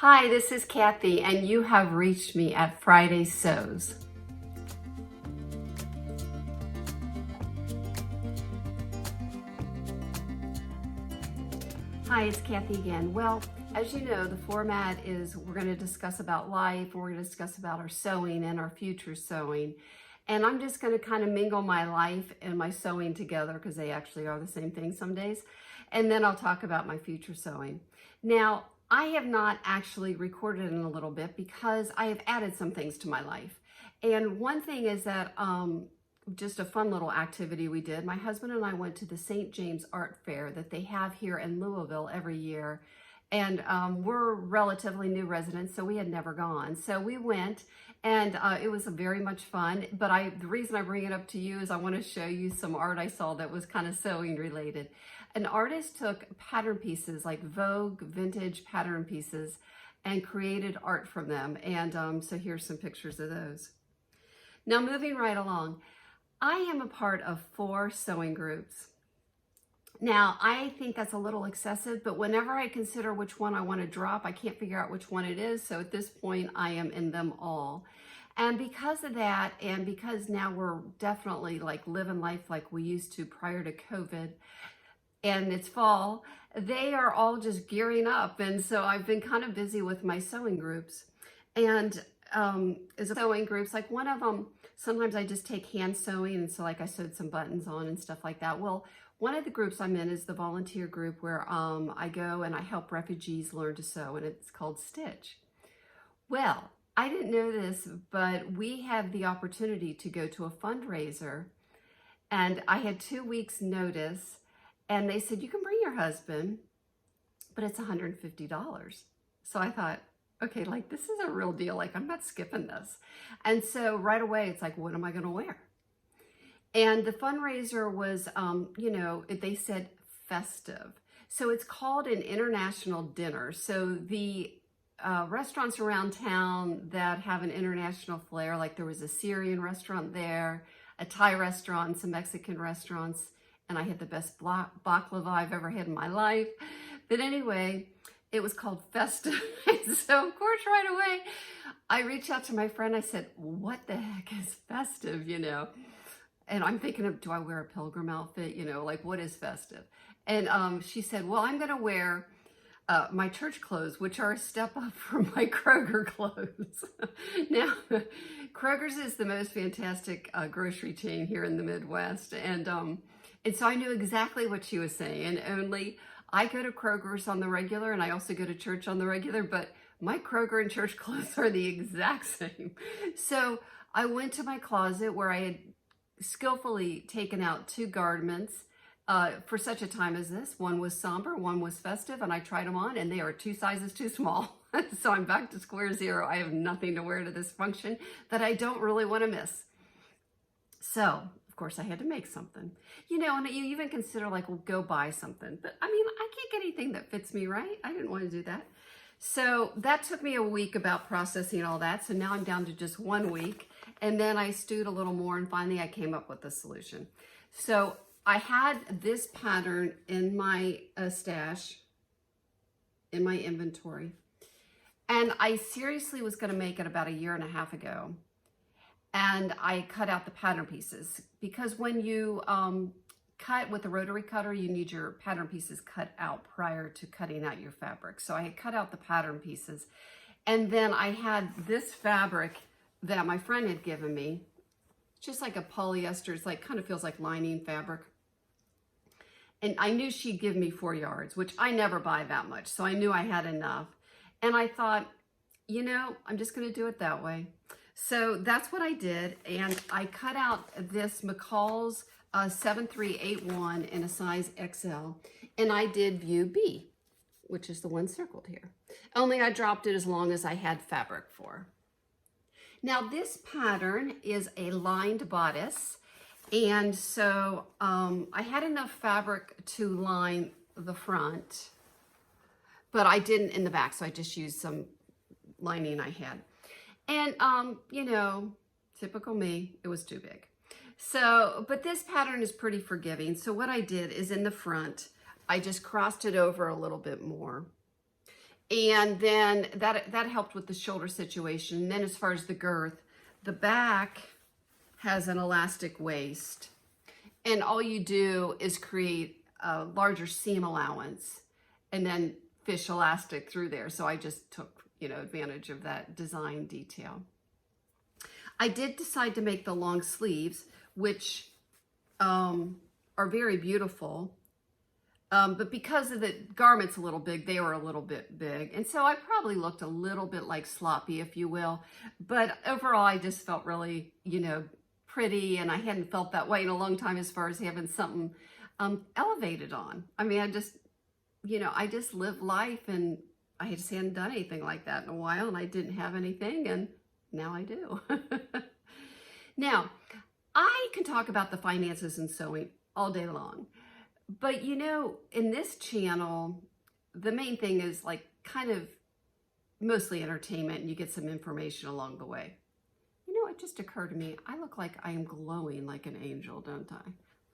Hi, this is Kathy, and you have reached me at Friday Sews. Hi, it's Kathy again. Well, as you know, the format is we're going to discuss about life, we're going to discuss about our sewing and our future sewing. And I'm just going to kind of mingle my life and my sewing together because they actually are the same thing some days. And then I'll talk about my future sewing. Now, I have not actually recorded in a little bit because I have added some things to my life. And one thing is that just a fun little activity we did. My husband and I went to the St. James Art Fair that they have here in Louisville every year. And we're relatively new residents, so we had never gone. So we went, and it was very much fun. But the reason I bring it up to you is I want to show you some art I saw that was kind of sewing related. An artist took pattern pieces, like Vogue vintage pattern pieces, and created art from them. And so here's some pictures of those. Now moving right along, I am a part of 4 sewing groups. Now, I think that's a little excessive, but whenever I consider which one I want to drop, I can't figure out which one it is. So at this point, I am in them all. And because of that, and because now we're definitely like living life like we used to prior to COVID, and it's fall, they are all just gearing up. And so I've been kind of busy with my sewing groups. And as sewing groups, like one of them, sometimes I just take hand sewing. And so like I sewed some buttons on and stuff like that. Well, one of the groups I'm in is the volunteer group where I go and I help refugees learn to sew, and it's called Stitch. Well, I didn't know this, but we had the opportunity to go to a fundraiser, and I had 2 weeks notice, and they said, you can bring your husband, but it's $150. So I thought, okay, like this is a real deal. Like I'm not skipping this. And so right away, it's like, what am I going to wear? And the fundraiser was, they said festive. So it's called an international dinner. So the restaurants around town that have an international flair, like there was a Syrian restaurant there, a Thai restaurant, some Mexican restaurants, and I had the best baklava I've ever had in my life. But anyway, it was called festive. So of course, right away, I reached out to my friend. I said, what the heck is festive, And I'm thinking of, do I wear a pilgrim outfit? Like what is festive? And she said, well, I'm going to wear my church clothes, which are a step up from my Kroger clothes. Now, Kroger's is the most fantastic grocery chain here in the Midwest. And so I knew exactly what she was saying. Only I go to Kroger's on the regular, and I also go to church on the regular, but my Kroger and church clothes are the exact same. So I went to my closet where I had skillfully taken out 2 garments for such a time as this. One was somber, one was festive, and I tried them on, and they are 2 sizes too small. So I'm back to square zero. I have nothing to wear to this function that I don't really want to miss. So, of course, I had to make something. And you even consider like, well, go buy something. But I mean, I can't get anything that fits me, right? I didn't want to do that. So that took me a week about processing all that. So now I'm down to just 1 week. And then I stewed a little more, and finally I came up with a solution. So I had this pattern in my stash, in my inventory. And I seriously was going to make it about 1.5 years ago. And I cut out the pattern pieces because when you cut with a rotary cutter, you need your pattern pieces cut out prior to cutting out your fabric. So I had cut out the pattern pieces. And then I had this fabric that my friend had given me, just like a polyester. It's like, kind of feels like lining fabric. And I knew she'd give me 4 yards, which I never buy that much. So I knew I had enough. And I thought, I'm just going to do it that way. So that's what I did. And I cut out this McCalls 7381 in a size XL. And I did view B, which is the one circled here. Only I dropped it as long as I had fabric for. Now this pattern is a lined bodice. And so I had enough fabric to line the front, but I didn't in the back. So I just used some lining I had. And, typical me, it was too big. So, but this pattern is pretty forgiving. So what I did is in the front, I just crossed it over a little bit more. And then that helped with the shoulder situation. And then as far as the girth, the back has an elastic waist. And all you do is create a larger seam allowance and then fish elastic through there. So I just took, advantage of that design detail. I did decide to make the long sleeves, which are very beautiful. But because of the garment's a little big, they were a little bit big. And so I probably looked a little bit like sloppy, if you will. But overall, I just felt really, pretty. And I hadn't felt that way in a long time as far as having something elevated on. I mean, I just live life, and I just hadn't done anything like that in a while, and I didn't have anything, and now I do. Now, I can talk about the finances and sewing all day long. But in this channel, the main thing is like kind of mostly entertainment, and you get some information along the way. It just occurred to me, I look like I am glowing like an angel, don't I?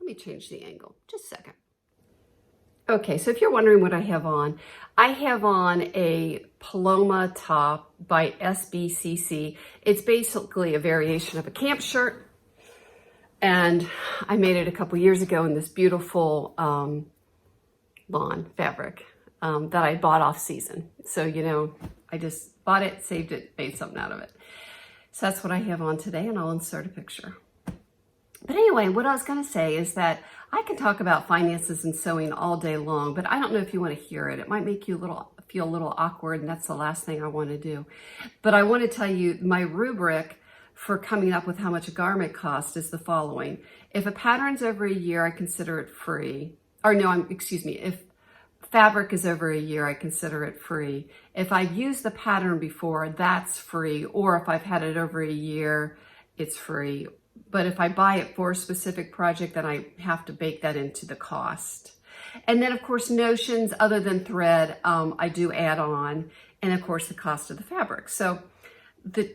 Let me change the angle, just a second. Okay, so if you're wondering what I have on a Paloma top by SBCC. It's basically a variation of a camp shirt. And I made it a couple years ago in this beautiful lawn fabric that I bought off season. So, I just bought it, saved it, made something out of it. So that's what I have on today, and I'll insert a picture. But anyway, what I was going to say is that I can talk about finances and sewing all day long, but I don't know if you want to hear it. It might make you feel a little awkward, and that's the last thing I want to do. But I want to tell you my rubric for coming up with how much a garment costs is the following. If a pattern's over a year, I consider it free. Or no, if fabric is over a year, I consider it free. If I've used the pattern before, that's free. Or if I've had it over a year, it's free. But if I buy it for a specific project, then I have to bake that into the cost. And then, of course, notions other than thread, I do add on. And, of course, the cost of the fabric. So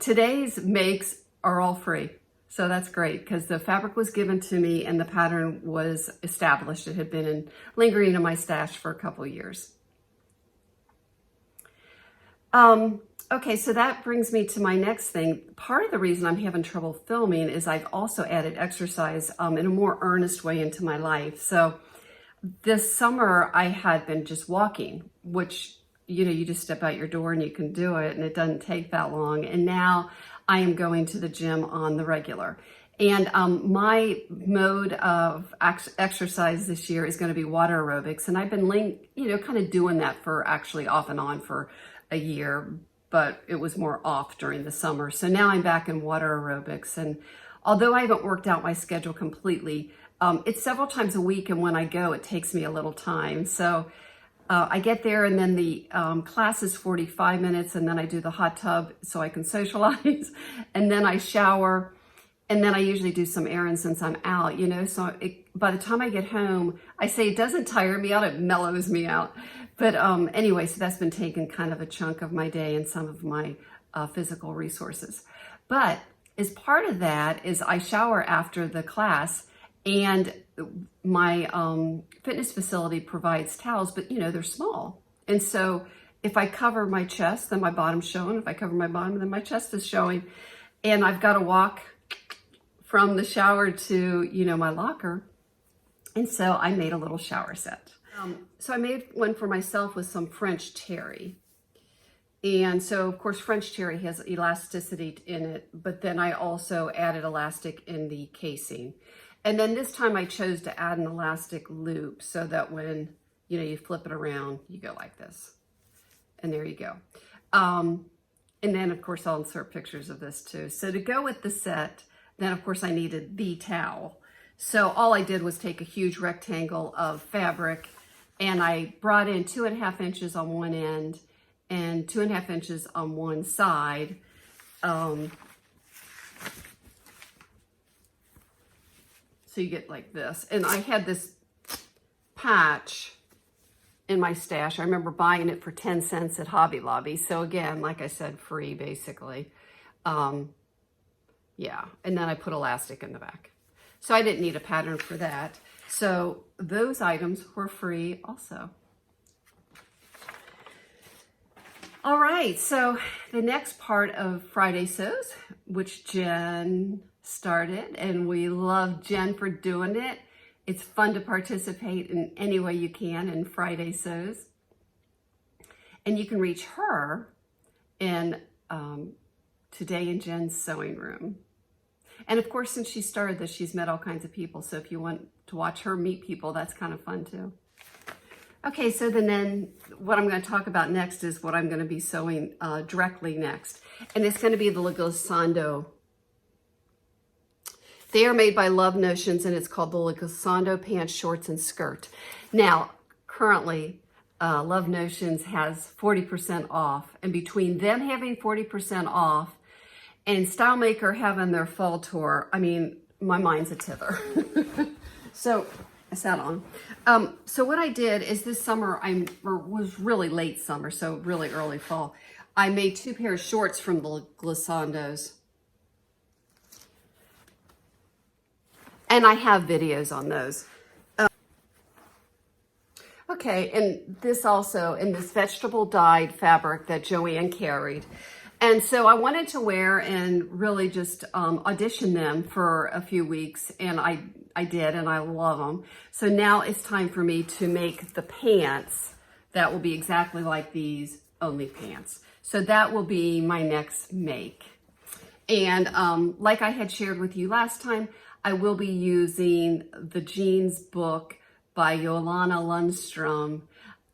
today's makes are all free. So that's great because the fabric was given to me and the pattern was established. It had been lingering in my stash for a couple of years. Okay, so that brings me to my next thing. Part of the reason I'm having trouble filming is I've also added exercise in a more earnest way into my life. So this summer I had been just walking, which, you just step out your door and you can do it, and it doesn't take that long. And now I am going to the gym on the regular. And my mode of exercise this year is going to be water aerobics. And I've been, kind of doing that for actually off and on for a year, but it was more off during the summer. So now I'm back in water aerobics. And although I haven't worked out my schedule completely, it's several times a week. And when I go, it takes me a little time. So I get there, and then the class is 45 minutes, and then I do the hot tub so I can socialize, and then I shower, and then I usually do some errands since I'm out, so by the time I get home, I say it doesn't tire me out, it mellows me out. But anyway, so that's been taking kind of a chunk of my day and some of my physical resources. But as part of that is I shower after the class, and my fitness facility provides towels, but they're small. And so if I cover my chest, then my bottom's showing. If I cover my bottom, then my chest is showing. And I've got to walk from the shower to, my locker. And so I made a little shower set. So I made one for myself with some French terry. And so, of course, French terry has elasticity in it, but then I also added elastic in the casing. And then this time I chose to add an elastic loop so that when, you flip it around, you go like this. And there you go. And then, of course, I'll insert pictures of this too. So to go with the set, then, of course, I needed the towel. So all I did was take a huge rectangle of fabric, and I brought in 2.5 inches on one end and 2.5 inches on one side. So you get like this. And I had this patch in my stash. I remember buying it for 10 cents at Hobby Lobby. So again, like I said, free basically. Yeah, and then I put elastic in the back. So I didn't need a pattern for that. So those items were free also. All right, so the next part of Friday Sews, which Jen started, and we love Jen for doing it. It's fun to participate in any way you can in Friday Sews. And you can reach her in Today in Jen's sewing room. And of course, since she started this, she's met all kinds of people. So if you want to watch her meet people, that's kind of fun too. Okay, so then what I'm going to talk about next is what I'm going to be sewing directly next. And it's going to be the Glissando. They are made by Love Notions, and it's called the Glissando Pants, Shorts, and Skirt. Now, currently, Love Notions has 40% off. And between them having 40% off and Style Maker having their fall tour, I mean, my mind's a tither. So, I sat on. So what I did is this summer, was really late summer, so really early fall. I made 2 pairs of shorts from the Glissandos. And I have videos on those. Okay, and this also, in this vegetable dyed fabric that Joanne carried. And so I wanted to wear and really just audition them for a few weeks, and I did, and I love them. So now it's time for me to make the pants that will be exactly like these, only pants. So that will be my next make. And like I had shared with you last time, I will be using the jeans book by Johanna Lundstrom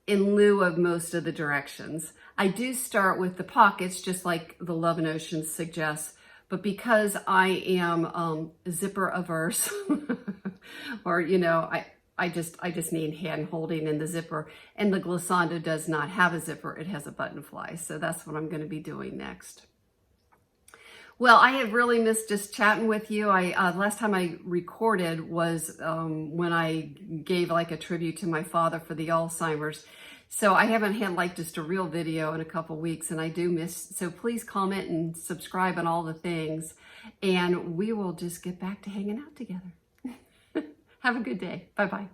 in lieu of most of the directions. I do start with the pockets, just like the Love Notions suggests, but because I am zipper averse, or you know, I just need hand holding in the zipper, and the Glissando does not have a zipper; it has a button fly. So that's what I'm going to be doing next. Well, I have really missed just chatting with you. Last time I recorded was when I gave like a tribute to my father for the Alzheimer's. So I haven't had like just a real video in a couple weeks, and I do miss. So please comment and subscribe and all the things, and we will just get back to hanging out together. Have a good day. Bye-bye.